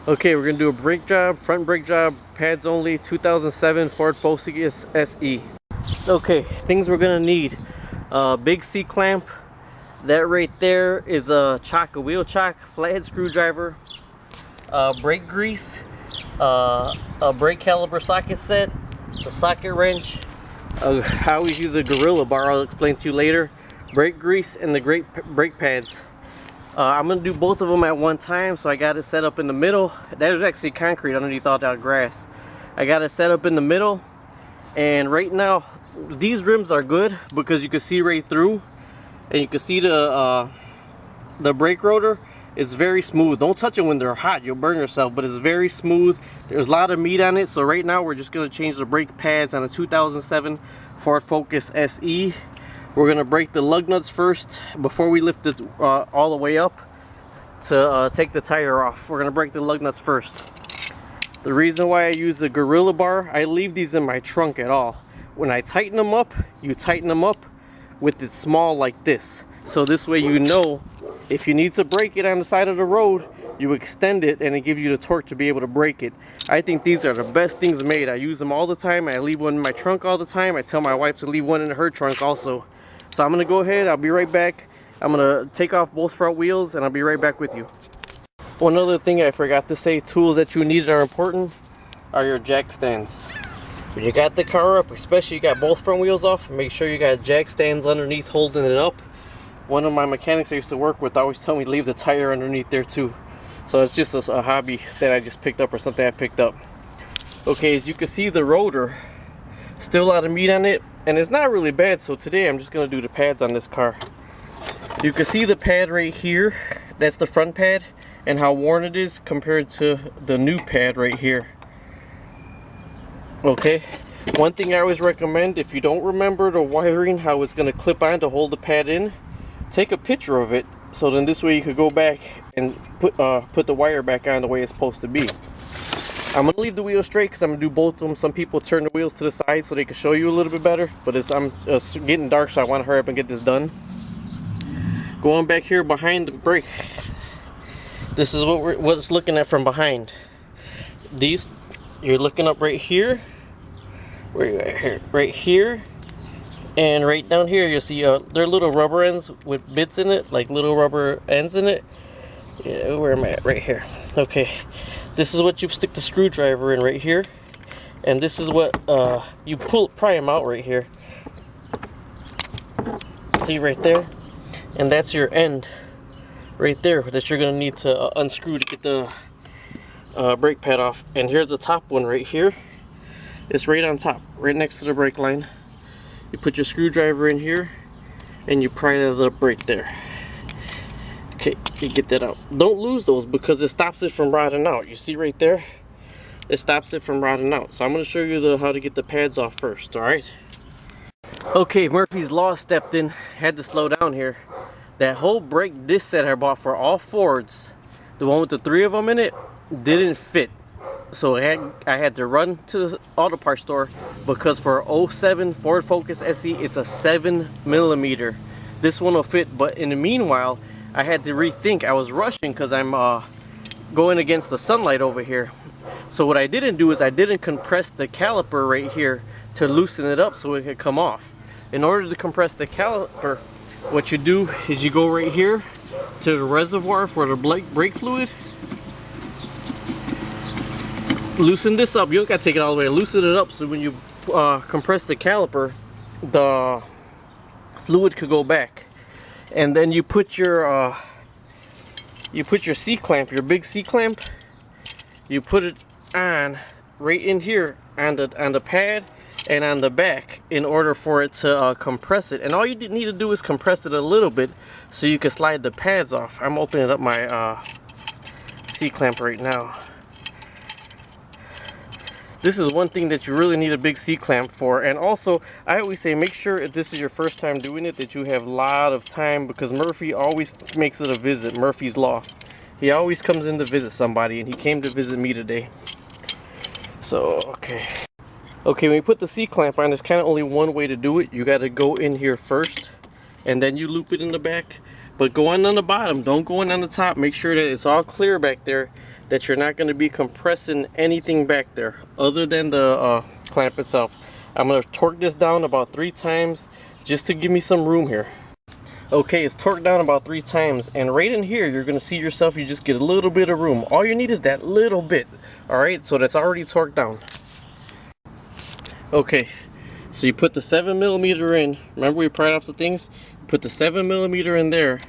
Okay, we're gonna do a brake job, front brake job, pads only, 2007 Ford Focus SE. Okay, things we're gonna need: big C clamp. That right there is a chock, a wheel chock, flathead screwdriver, brake grease, a brake caliper socket set, the socket wrench. I always use a Gorilla bar. I'll explain to you later. Brake grease and the brake pads. I'm gonna do both of them at one time, so I got it set up in the middle. There's actually concrete underneath all that grass. I got it set up in the middle, and right now these rims are good because you can see right through, and you can see the brake rotor is very smooth. Don't touch it when they're hot, you'll burn yourself, but it's very smooth. There's a lot of meat on it, so right now we're just gonna change the brake pads on a 2007 Ford Focus SE. We're gonna break the lug nuts first before we lift it all the way up to take the tire off. We're gonna break the lug nuts first. The reason why I use the Gorilla bar, I leave these in my trunk at all. When I tighten them up, you tighten them up with it small like this. So this way you know if you need to brake it on the side of the road, you extend it and it gives you the torque to be able to brake it. I think these are the best things made. I use them all the time. I leave one in my trunk all the time. I tell my wife to leave one in her trunk also. So I'm gonna go ahead, I'll be right back. I'm gonna take off both front wheels and I'll be right back with you. One other thing I forgot to say, tools that you need are important are your jack stands. When you got the car up, especially you got both front wheels off, make sure you got jack stands underneath holding it up. One of my mechanics I used to work with always told me to leave the tire underneath there too. So it's just a hobby that I just picked up, or something I picked up. Okay, as you can see, the rotor, still a lot of meat on it, and it's not really bad. So today I'm just gonna do the pads on this car. You can see the pad right here, that's the front pad, and how worn it is compared to the new pad right here. Okay, one thing I always recommend, if you don't remember the wiring, how it's gonna clip on to hold the pad in, take a picture of it, so then this way you could go back and put the wire back on the way it's supposed to be. I'm gonna leave the wheels straight because I'm gonna do both of them. Some people turn the wheels to the side so they can show you a little bit better, but I'm getting dark, so I want to hurry up and get this done. Going back here behind the brake, this is what it's looking at from behind. These, you're looking up right here, right here, and right down here you'll see there are little rubber ends with bits in it, like little rubber ends in it. Yeah, where am I at? Right here. Okay, this is what you stick the screwdriver in right here, and this is what you pry them out right here. See right there, and that's your end right there that you're gonna need to unscrew to get the brake pad off. And here's the top one right here. It's right on top, right next to the brake line. You put your screwdriver in here and you pry that up right there. Okay, you get that out. Don't lose those because it stops it from rotting out. You see right there? It stops it from rotting out. So I'm going to show you how to get the pads off first, alright? Okay, Murphy's Law stepped in. Had to slow down here. That whole brake disc set I bought for all Fords, the one with the 3 of them in it, didn't fit. So I had to run to the auto parts store because for 07 Ford Focus SE, it's a 7mm. This one will fit, but in the meanwhile, I had to rethink. I was rushing because I'm going against the sunlight over here. So what I didn't do is I didn't compress the caliper right here to loosen it up so it could come off. In order to compress the caliper, what you do is you go right here to the reservoir for the brake fluid. Loosen this up. You don't gotta take it all the way. Loosen it up so when you compress the caliper, the fluid could go back. And then you put your C clamp, your big C clamp. You put it on right in here on the pad and on the back in order for it to compress it. And all you need to do is compress it a little bit so you can slide the pads off. I'm opening up my C clamp right now. This is one thing that you really need a big C clamp for. And also, I always say make sure if this is your first time doing it that you have a lot of time, because Murphy always makes it a visit. Murphy's Law. He always comes in to visit somebody, and he came to visit me today. So, okay. Okay, when you put the C clamp on, there's kind of only one way to do it. You got to go in here first, and then you loop it in the back. But go on the bottom, don't go in on the top. Make sure that it's all clear back there, that you're not going to be compressing anything back there other than the clamp itself. I'm going to torque this down about 3 times just to give me some room here. Okay, it's torqued down about 3 times, and right in here you're going to see yourself, you just get a little bit of room. All you need is that little bit. Alright, so that's already torqued down. Okay, so you put the 7mm in. Remember we pried off the things? Put the 7mm in there,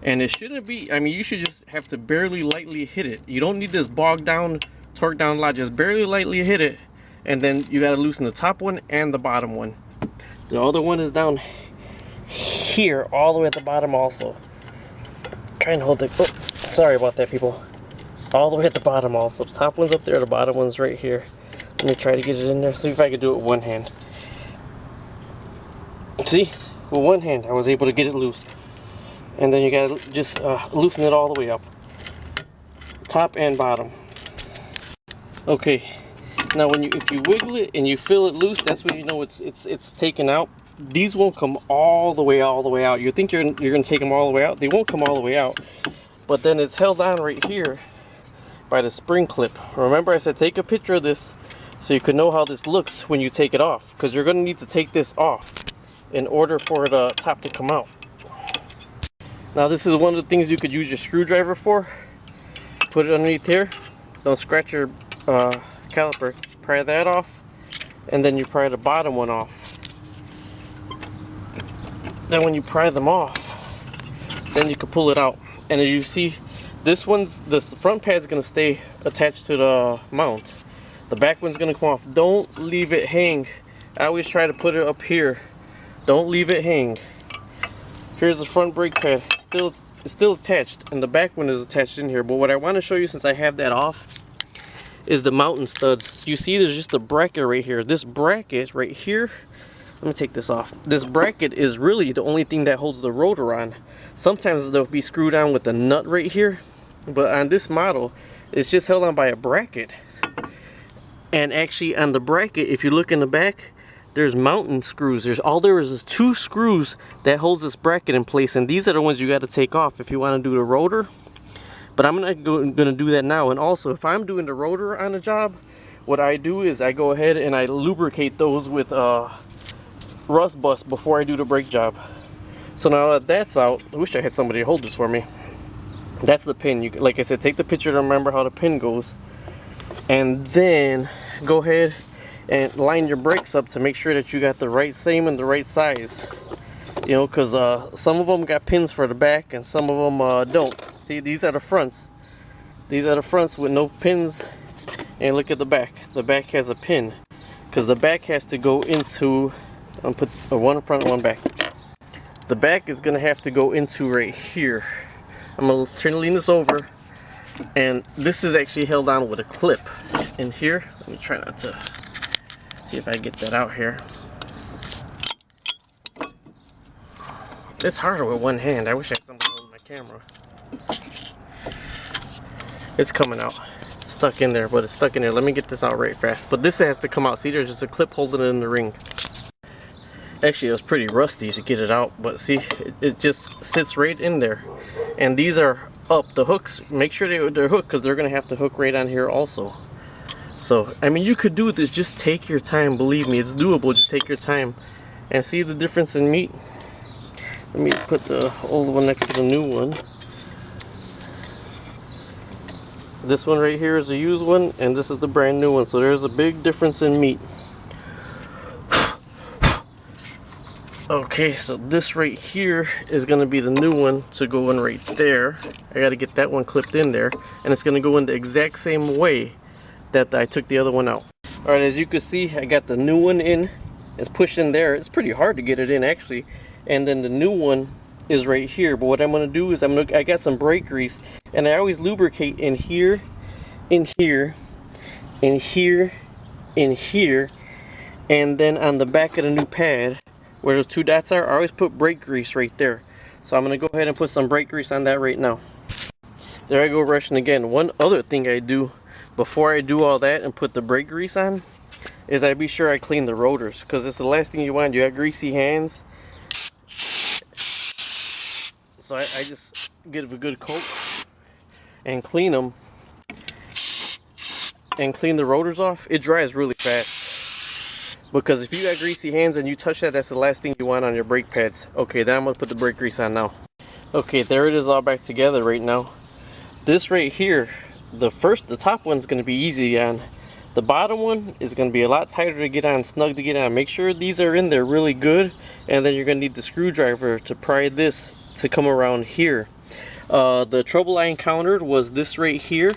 and it shouldn't be, I mean, you should just have to barely lightly hit it. You don't need this bogged down, torqued down a lot. Just barely lightly hit it, and then you got to loosen the top one and the bottom one. The other one is down here, all the way at the bottom also. Try and hold the, oh, sorry about that, people. All the way at the bottom also. The top one's up there, the bottom one's right here. Let me try to get it in there, see if I can do it with one hand. See, with one hand I was able to get it loose. And then you gotta just loosen it all the way up, top and bottom. Okay, now if you wiggle it and you feel it loose, that's when you know it's taken out. These won't come all the way out. You think you're gonna take them all the way out. They won't come all the way out, but then it's held on right here by the spring clip. Remember I said take a picture of this so you can know how this looks when you take it off, because you're gonna need to take this off in order for the top to come out. Now this is one of the things you could use your screwdriver for. Put it underneath here. Don't scratch your caliper. Pry that off, and then you pry the bottom one off. Then when you pry them off, then you can pull it out. And as you see, this front pad's gonna stay attached to the mount. The back one's gonna come off. Don't leave it hang. I always try to put it up here. Don't leave it hang. Here's the front brake pad. It's still attached, and the back one is attached in here. But what I want to show you, since I have that off, is the mounting studs. You see there's just a bracket right here. This bracket right here, let me take this off. This bracket is really the only thing that holds the rotor on. Sometimes they'll be screwed on with a nut right here, but on this model it's just held on by a bracket. And actually on the bracket, if you look in the back, there's mounting screws. There is 2 screws that holds this bracket in place, and these are the ones you got to take off if you want to do the rotor. But I'm not going to do that now. And also, if I'm doing the rotor on a job, what I do is I go ahead and I lubricate those with rust bust before I do the brake job. So now that that's out, I wish I had somebody hold this for me. That's the pin. You, like I said, take the picture to remember how the pin goes, and then go ahead and line your brakes up to make sure that you got the right same and the right size. You know, because some of them got pins for the back and some of them don't. See, these are the fronts. These are the fronts with no pins. And look at the back. The back has a pin, because the back has to go into, I'll put one front and one back. The back is going to have to go into right here. I'm going to try to lean this over, and this is actually held on with a clip in here. Let me try not to, see if I get that out here. It's harder with one hand. I wish I had somebody holding my camera. It's coming out. It's stuck in there, but it's stuck in there. Let me get this out right fast. But this has to come out. See, there's just a clip holding it in the ring. Actually, it was pretty rusty to get it out, but see, it just sits right in there. And these are up. The hooks, make sure they're hooked, because they're going to have to hook right on here also. So, I mean, you could do this. Just take your time. Believe me, it's doable. Just take your time. And see the difference in meat? Let me put the old one next to the new one. This one right here is a used one, and this is the brand new one. So there's a big difference in meat. Okay, so this right here is going to be the new one to go in right there. I got to get that one clipped in there, and it's going to go in the exact same way that I took the other one out. Alright, as you can see, I got the new one in. It's pushed in there. It's pretty hard to get it in, actually. And then the new one is right here. But what I'm going to do is I got some brake grease, and I always lubricate in here, in here, in here, in here, and then on the back of the new pad, where those 2 dots are, I always put brake grease right there. So I'm going to go ahead and put some brake grease on that right now. There I go, rushing again. One other thing I do before I do all that and put the brake grease on is I be sure I clean the rotors, because it's the last thing you want. You have greasy hands. So I just give a good coat and clean them and clean the rotors off. It dries really fast, because if you got greasy hands and you touch that, that's the last thing you want on your brake pads. Okay, then I'm gonna put the brake grease on now. Okay, there it is all back together right now. This right here, the top one's gonna be easy on. The bottom one is gonna be a lot tighter to get on, snug to get on. Make sure these are in there really good, and then you're gonna need the screwdriver to pry this to come around here. The trouble I encountered was this right here.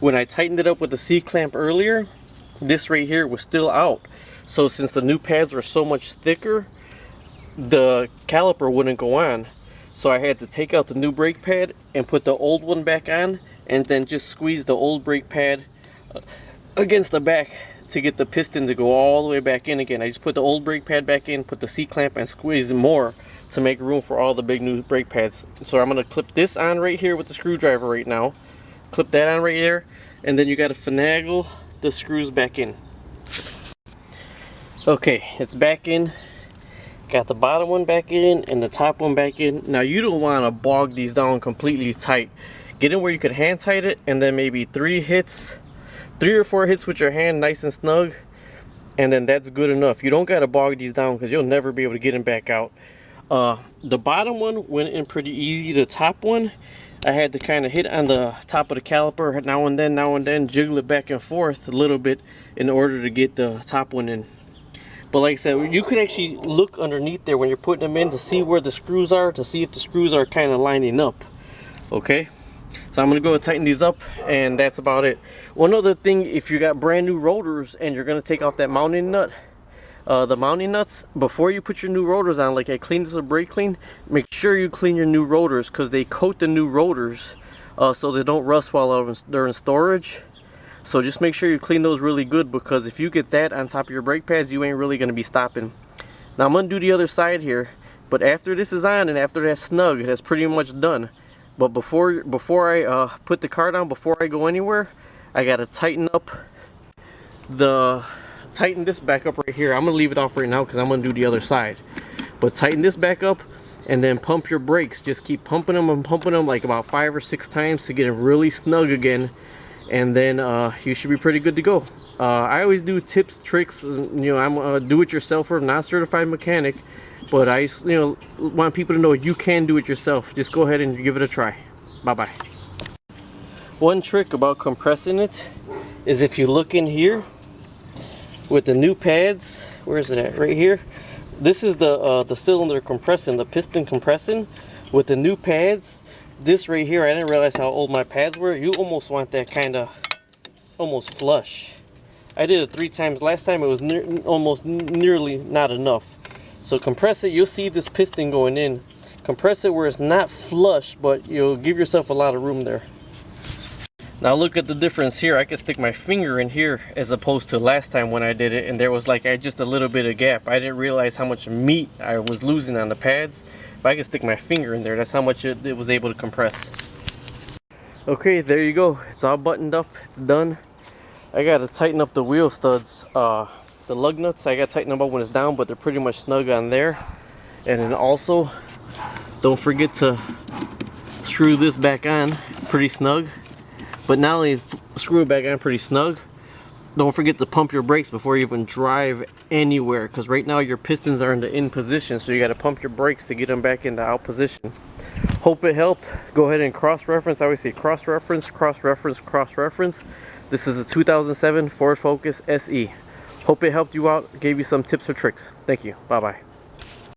When I tightened it up with the C-clamp earlier, this right here was still out. So since the new pads were so much thicker, the caliper wouldn't go on. So I had to take out the new brake pad and put the old one back on, and then just squeeze the old brake pad against the back to get the piston to go all the way back in again. I just put the old brake pad back in, put the C-clamp, and squeeze more to make room for all the big new brake pads. So I'm going to clip this on right here with the screwdriver right now. Clip that on right there, and then you got to finagle the screws back in. Okay, it's back in. Got the bottom one back in and the top one back in. Now you don't want to bog these down completely tight. Get in where you could hand tight it, and then maybe 3 or 4 hits with your hand, nice and snug, and then that's good enough. You don't got to bog these down, because you'll never be able to get them back out. The bottom one went in pretty easy. The top one, I had to kind of hit on the top of the caliper now and then, jiggle it back and forth a little bit in order to get the top one in. But like I said, you could actually look underneath there when you're putting them in to see where the screws are, to see if the screws are kind of lining up. Okay, so I'm gonna go and tighten these up, and that's about it. One other thing, if you got brand new rotors and you're gonna take off that mounting nut, the mounting nuts, before you put your new rotors on, like I cleaned this with brake clean, make sure you clean your new rotors, because they coat the new rotors so they don't rust while they're in storage. So just make sure you clean those really good, because if you get that on top of your brake pads, you ain't really going to be stopping. Now I'm going to do the other side here, but after this is on and after that's snug, that's pretty much done. But before I put the car down, before I go anywhere, I got to tighten this back up right here. I'm gonna leave it off right now because I'm gonna do the other side. But tighten this back up, and then pump your brakes. Just keep pumping them and pumping them like about 5 or 6 times to get them really snug again, and then you should be pretty good to go. I always do tips, tricks. You know, I'm a do-it-yourselfer, not certified mechanic, but I want people to know you can do it yourself. Just go ahead and give it a try. Bye bye. One trick about compressing it is, if you look in here with the new pads, where is it at? Right here. This is the cylinder compressing, the piston compressing. With the new pads, this right here, I didn't realize how old my pads were. You almost want that kind of almost flush. I did it 3 times. Last time it was almost nearly not enough. So compress it. You'll see this piston going in. Compress it where it's not flush, but you'll give yourself a lot of room there. Now look at the difference here. I can stick my finger in here as opposed to last time when I did it, and there was like just a little bit of gap. I didn't realize how much meat I was losing on the pads, but I can stick my finger in there. That's how much it was able to compress. Okay, there you go. It's all buttoned up. It's done. I got to tighten up the wheel studs. The lug nuts, I got to tighten them up when it's down, but they're pretty much snug on there. And then also, don't forget to screw this back on pretty snug. But not only screw it back on pretty snug, don't forget to pump your brakes before you even drive anywhere, because right now your pistons are in the in position, so you got to pump your brakes to get them back in the out position. Hope it helped. Go ahead and cross-reference. I always say cross-reference, cross-reference, cross-reference. This is a 2007 Ford Focus SE. Hope it helped you out, gave you some tips or tricks. Thank you. Bye-bye.